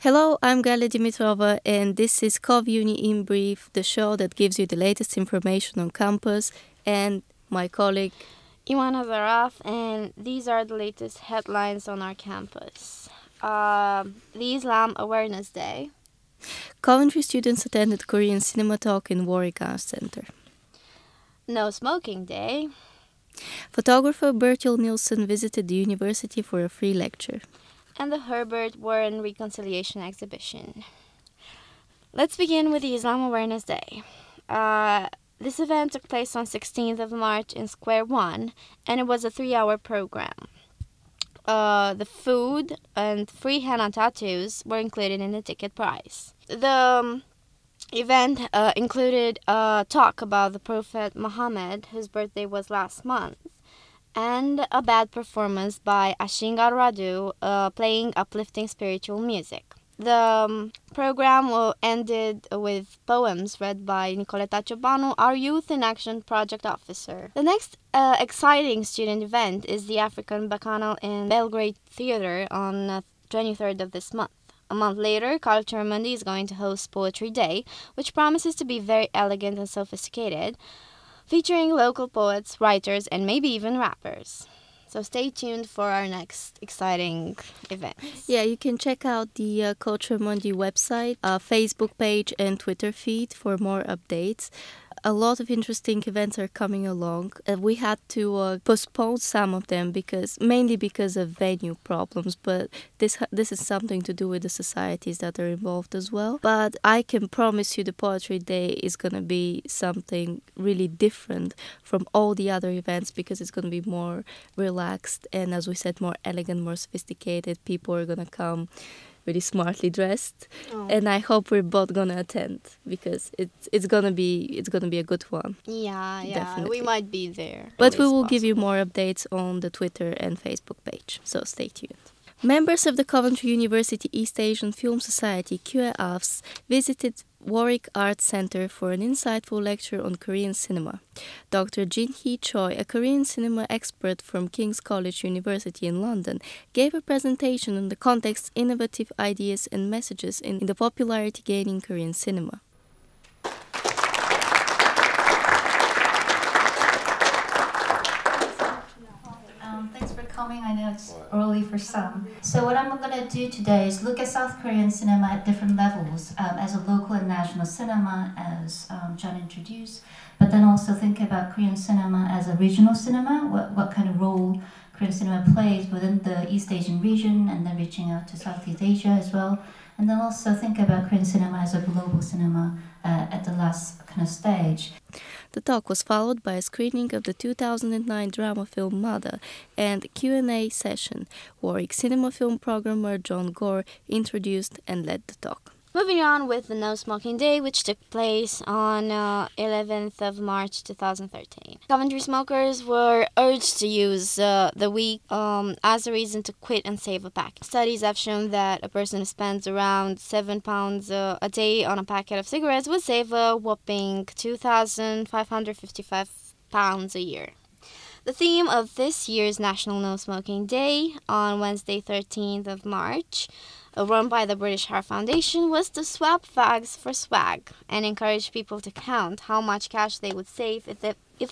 Hello, I'm Galya Dimitrova, and this is CovUni in Brief, the show that gives you the latest information on campus, and my colleague Ioana Zaraf, and these are the latest headlines on our campus. The Islam Awareness Day. Coventry students attended Korean cinema talk in Warwick Arts Center. No Smoking Day. Photographer Bertil Nielsen visited the university for a free lecture. And the Herbert Warren Reconciliation Exhibition. Let's begin with the Islam Awareness Day. This event took place on 16th of March in Square One, and it was a 3-hour program. The food and free henna tattoos were included in the ticket price. The event included a talk about the Prophet Muhammad, whose birthday was last month, and a bad performance by Ashingar Radu playing uplifting spiritual music. The program ended with poems read by Nicoleta Ciobanu, our Youth in Action project officer. The next exciting student event is the African Bacchanal in Belgrade Theatre on 23rd of this month. A month later, Culture Mundi is going to host Poetry Day, which promises to be very elegant and sophisticated, featuring local poets, writers, and maybe even rappers. So stay tuned for our next exciting events. Yeah, you can check out the Culture Mundi website, Facebook page, and Twitter feed for more updates. A lot of interesting events are coming along. We had to postpone some of them mainly because of venue problems, but this is something to do with the societies that are involved as well. But I can promise you the Poetry Day is going to be something really different from all the other events because it's going to be more relaxed and, as we said, more elegant, more sophisticated. People are going to come really smartly dressed, and I hope we're both gonna attend because it's gonna be a good one. Yeah, Definitely. we might be there. But we will give you more updates on the Twitter and Facebook page, so stay tuned. Members of the Coventry University East Asian Film Society (QAFS) visited Warwick Arts Center for an insightful lecture on Korean cinema. Dr. Jin-hee Choi, a Korean cinema expert from King's College University in London, gave a presentation on the context, innovative ideas and messages in the popularity-gaining Korean cinema. Thanks for coming. I know it's early for some. So what I'm going to do today is look at South Korean cinema at different levels, as a local and national cinema, as John introduced, but then also think about Korean cinema as a regional cinema, what kind of role Korean cinema plays within the East Asian region, and then reaching out to Southeast Asia as well, and then also think about Korean cinema as a global cinema at the last kind of stage. The talk was followed by a screening of the 2009 drama film Mother and Q&A session. Warwick Cinema Film programmer John Gore introduced and led the talk. Moving on with the No Smoking Day, which took place on 11th of March 2013. Coventry smokers were urged to use the week as a reason to quit and save a pack. Studies have shown that a person who spends around £7 a day on a packet of cigarettes would save a whopping £2,555 a year. The theme of this year's National No Smoking Day on Wednesday 13th of March, run by the British Heart Foundation, was to swap fags for swag and encourage people to count how much cash they would save if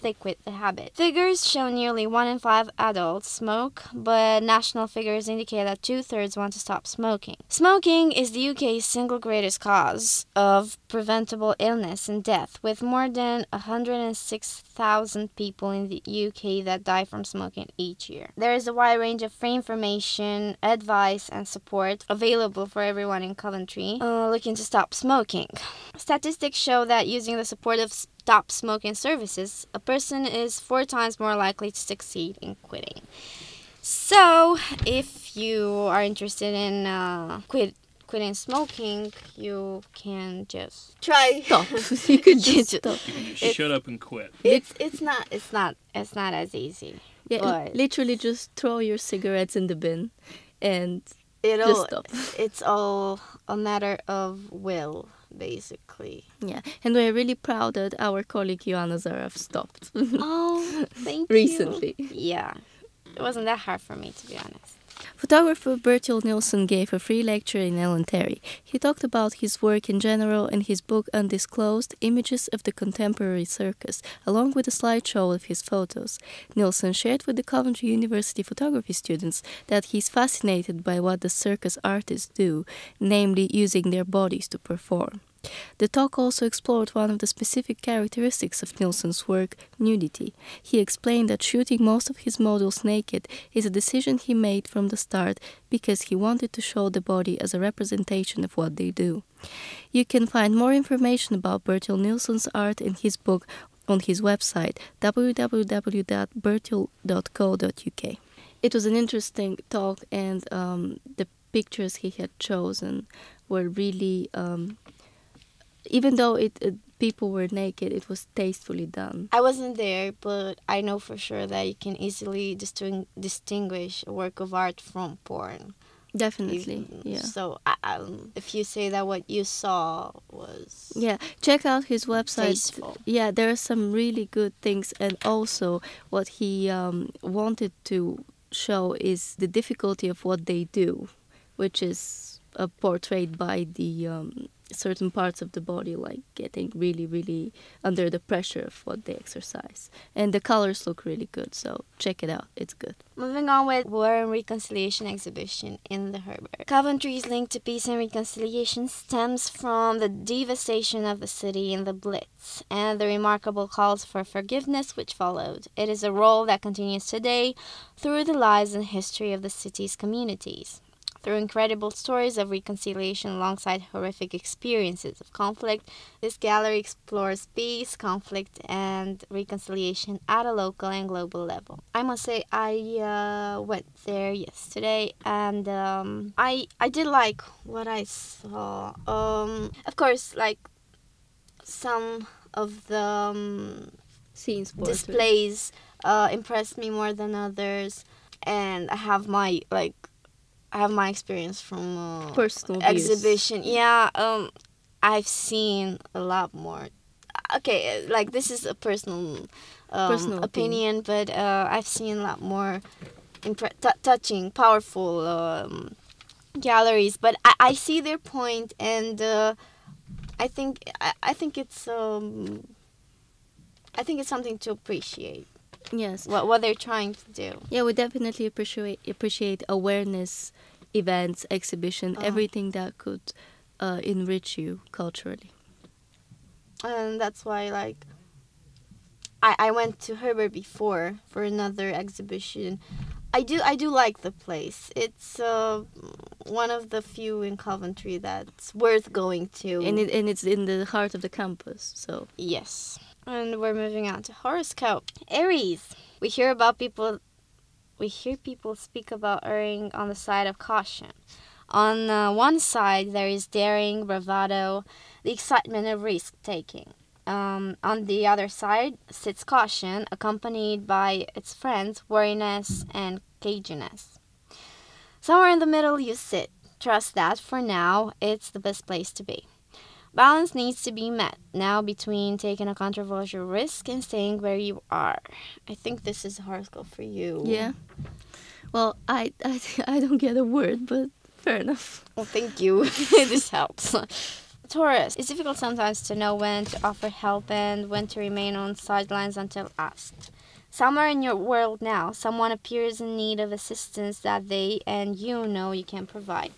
they quit the habit. Figures show nearly 1 in 5 adults smoke, but national figures indicate that 2/3 want to stop smoking. Smoking is the UK's single greatest cause of preventable illness and death, with more than 106,000 people in the UK that die from smoking each year. There is a wide range of free information, advice, and support available for everyone in Coventry looking to stop smoking. Statistics show that using the support of stop smoking services, a person is 4 times more likely to succeed in quitting. So, if you are interested in quitting smoking, you can just try. Stop. You could just stop. Shut up and quit. It's not as easy. Yeah, but literally just throw your cigarettes in the bin and just stop. It's all a matter of will, basically. Yeah, and we're really proud that our colleague Ioana Zaraf stopped. Oh, thank you. Recently. Yeah. It wasn't that hard for me, to be honest. Photographer Bertil Nilsson gave a free lecture in Ellen. He talked about his work in general and his book Undisclosed Images of the Contemporary Circus, along with a slideshow of his photos. Nilsson shared with the Coventry University photography students that he's fascinated by what the circus artists do, namely using their bodies to perform. The talk also explored one of the specific characteristics of Nilsson's work, nudity. He explained that shooting most of his models naked is a decision he made from the start because he wanted to show the body as a representation of what they do. You can find more information about Bertil Nilsson's art in his book on his website www.bertil.co.uk. It was an interesting talk, and the pictures he had chosen were really... even though people were naked, it was tastefully done. I wasn't there, but I know for sure that you can easily distinguish a work of art from porn. Definitely, yeah. So if you say that what you saw was... Yeah, check out his website. Tasteful. Yeah, there are some really good things, and also what he wanted to show is the difficulty of what they do, which is portrayed by the... certain parts of the body, like getting really, really under the pressure of what they exercise. And the colors look really good, so check it out. It's good. Moving on with War and Reconciliation exhibition in the Herbert. Coventry's link to peace and reconciliation stems from the devastation of the city in the Blitz and the remarkable calls for forgiveness which followed. It is a role that continues today through the lives and history of the city's communities. Through incredible stories of reconciliation alongside horrific experiences of conflict, this gallery explores peace, conflict, and reconciliation at a local and global level. I must say, I went there yesterday, and I did like what I saw. Of course, like some of the scenes displays impressed me more than others, and I have my experience from personal exhibition. views. Yeah, I've seen a lot more. Okay, like this is a personal opinion, but I've seen a lot more touching, powerful galleries. But I see their point, and I think it's something to appreciate. Yes. What they're trying to do. Yeah, we definitely appreciate awareness events, exhibition, everything that could enrich you culturally. And that's why, like, I went to Herbert before for another exhibition. I do like the place. It's one of the few in Coventry that's worth going to. And it's in the heart of the campus, so. Yes. And we're moving on to horoscope. Aries. We hear people speak about erring on the side of caution. On one side, there is daring, bravado, the excitement of risk-taking. On the other side sits caution, accompanied by its friends, wariness and caginess. Somewhere in the middle you sit. Trust that, for now, it's the best place to be. Balance needs to be met now between taking a controversial risk and staying where you are. I think this is a horoscope for you. Yeah. Well, I don't get a word, but fair enough. Well, thank you. This helps. Taurus. It's difficult sometimes to know when to offer help and when to remain on sidelines until asked. Somewhere in your world now, someone appears in need of assistance that they and you know you can provide.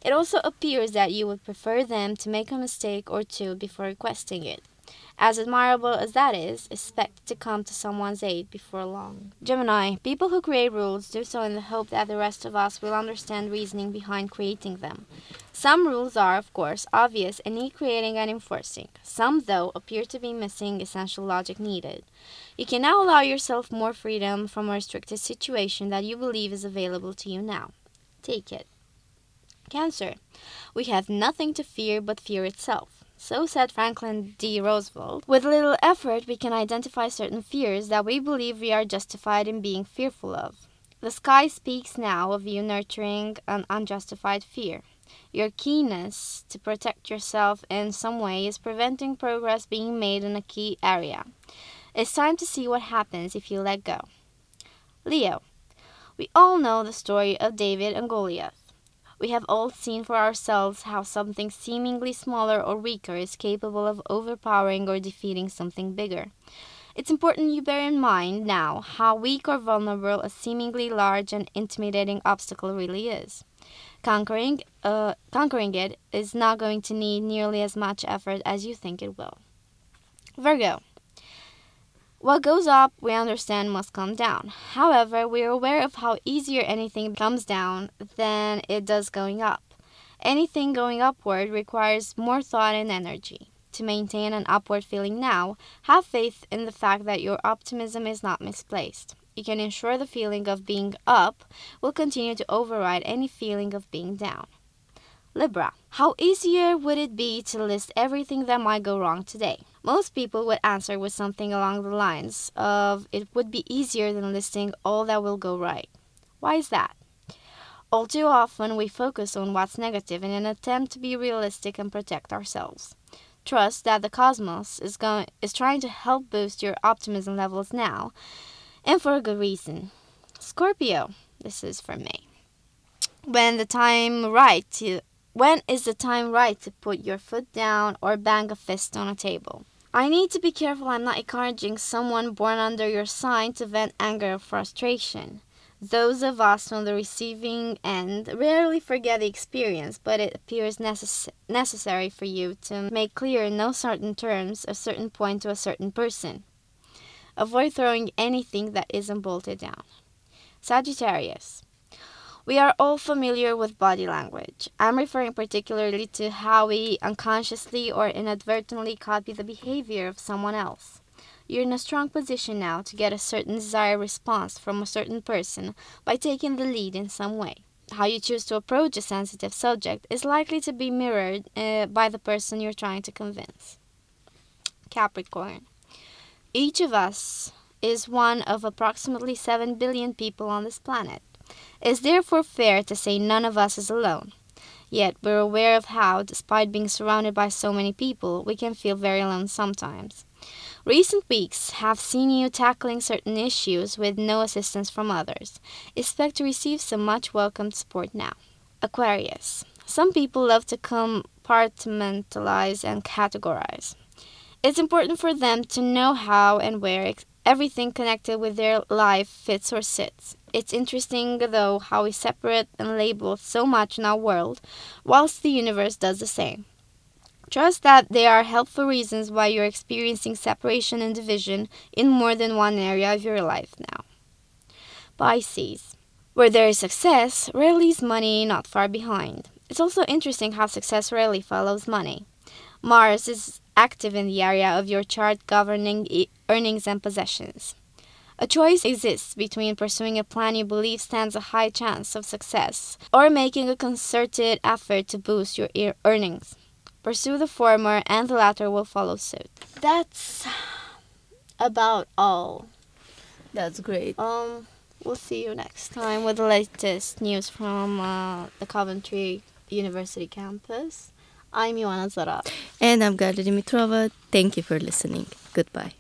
It also appears that you would prefer them to make a mistake or two before requesting it. As admirable as that is, expect to come to someone's aid before long. Gemini. People who create rules do so in the hope that the rest of us will understand reasoning behind creating them. Some rules are, of course, obvious and need creating and enforcing. Some, though, appear to be missing essential logic needed. You can now allow yourself more freedom from a restricted situation that you believe is available to you now. Take it. Cancer. We have nothing to fear but fear itself. So said Franklin D. Roosevelt. With little effort, we can identify certain fears that we believe we are justified in being fearful of. The sky speaks now of you nurturing an unjustified fear. Your keenness to protect yourself in some way is preventing progress being made in a key area. It's time to see what happens if you let go. Leo. We all know the story of David and Goliath. We have all seen for ourselves how something seemingly smaller or weaker is capable of overpowering or defeating something bigger. It's important you bear in mind now how weak or vulnerable a seemingly large and intimidating obstacle really is. Conquering it is not going to need nearly as much effort as you think it will. Virgo. What goes up, we understand must come down. However, we are aware of how easier anything comes down than it does going up. Anything going upward requires more thought and energy. To maintain an upward feeling now, have faith in the fact that your optimism is not misplaced. You can ensure the feeling of being up will continue to override any feeling of being down. Libra. How easier would it be to list everything that might go wrong today? Most people would answer with something along the lines of it would be easier than listing all that will go right. Why is that? All too often we focus on what's negative in an attempt to be realistic and protect ourselves. Trust that the cosmos is trying to help boost your optimism levels now, and for a good reason. Scorpio, this is for me. When is the time right to put your foot down or bang a fist on a table? I need to be careful I'm not encouraging someone born under your sign to vent anger or frustration. Those of us on the receiving end rarely forget the experience, but it appears necessary for you to make clear in no certain terms a certain point to a certain person. Avoid throwing anything that isn't bolted down. Sagittarius. We are all familiar with body language. I'm referring particularly to how we unconsciously or inadvertently copy the behavior of someone else. You're in a strong position now to get a certain desired response from a certain person by taking the lead in some way. How you choose to approach a sensitive subject is likely to be mirrored by the person you're trying to convince. Capricorn. Each of us is one of approximately 7 billion people on this planet. It's therefore fair to say none of us is alone. Yet we're aware of how, despite being surrounded by so many people, we can feel very alone sometimes. Recent weeks have seen you tackling certain issues with no assistance from others. Expect to receive some much welcomed support now. Aquarius. Some people love to compartmentalize and categorize. It's important for them to know how and where everything connected with their life fits or sits. It's interesting, though, how we separate and label so much in our world, whilst the universe does the same. Trust that there are helpful reasons why you're experiencing separation and division in more than one area of your life now. Pisces. Where there is success, rarely is money not far behind. It's also interesting how success rarely follows money. Mars is active in the area of your chart governing earnings and possessions. A choice exists between pursuing a plan you believe stands a high chance of success or making a concerted effort to boost your earnings. Pursue the former and the latter will follow suit. That's about all. That's great. We'll see you next time with the latest news from the Coventry University campus. I'm Ioana Zaraf. And I'm Galya Dimitrova. Thank you for listening. Goodbye.